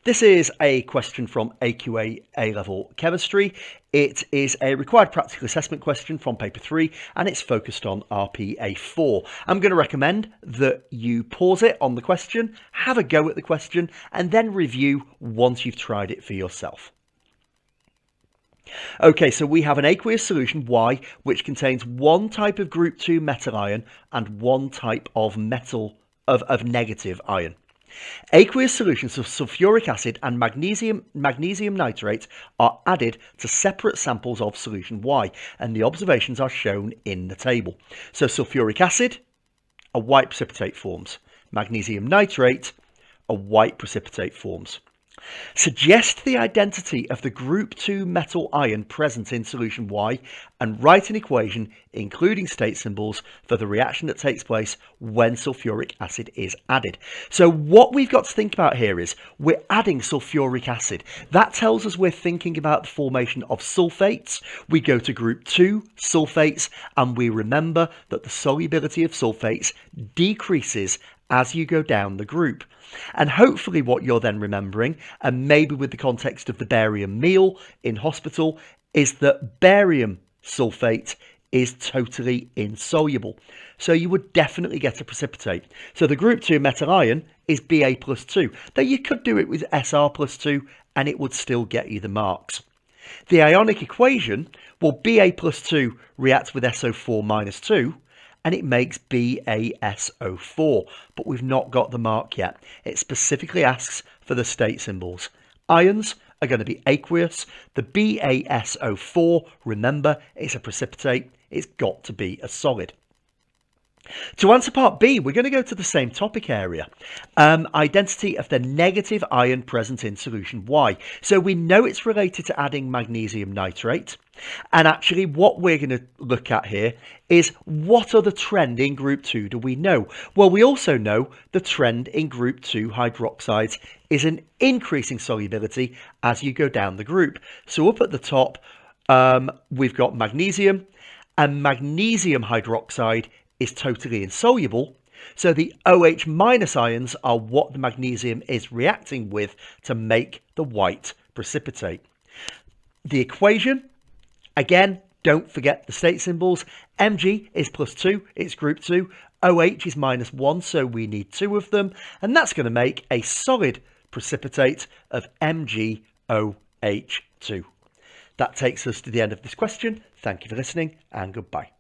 This is a question from AQA A-level Chemistry. It is a required practical assessment question from paper 3 and it's focused on RPA4. I'm going to recommend that you pause it on the question, have a go at the question and then review once you've tried it for yourself. Okay, so we have an aqueous solution, Y, which contains one type of group 2 metal ion and one type of negative ion. Aqueous solutions of sulfuric acid and magnesium nitrate are added to separate samples of solution Y, and the observations are shown in the table. So sulfuric acid, a white precipitate forms. Magnesium nitrate, a white precipitate forms. Suggest the identity of the group 2 metal ion present in solution Y and write an equation including state symbols for the reaction that takes place when sulfuric acid is added. So what we've got to think about here is we're adding sulfuric acid. That tells us we're thinking about the formation of sulfates. We go to group 2 sulfates and we remember that the solubility of sulfates decreases as you go down the group. And hopefully what you're then remembering, and maybe with the context of the barium meal in hospital, is that barium sulfate is totally insoluble. So you would definitely get a precipitate. So the group 2 metal ion is Ba plus 2, though you could do it with Sr plus 2 and it would still get you the marks. The ionic equation, well, Ba plus 2 reacts with SO4 minus 2, and it makes BaSO4, but we've not got the mark yet. It specifically asks for the state symbols. Ions are going to be aqueous. The BaSO4, remember, it's a precipitate. It's got to be a solid. To answer part B, we're going to go to the same topic area. Identity of the negative ion present in solution Y. So we know it's related to adding magnesium nitrate. And actually what we're going to look at here is what other trend in group 2 do we know? Well, we also know the trend in group 2 hydroxides is an increasing solubility as you go down the group. So up at the top, we've got magnesium, and magnesium hydroxide is totally insoluble. So the OH minus ions are what the magnesium is reacting with to make the white precipitate. The equation, again, don't forget the state symbols. Mg is plus 2, it's group 2. OH is minus 1, so we need 2 of them. And that's going to make a solid precipitate of MgOH2. That takes us to the end of this question. Thank you for listening and goodbye.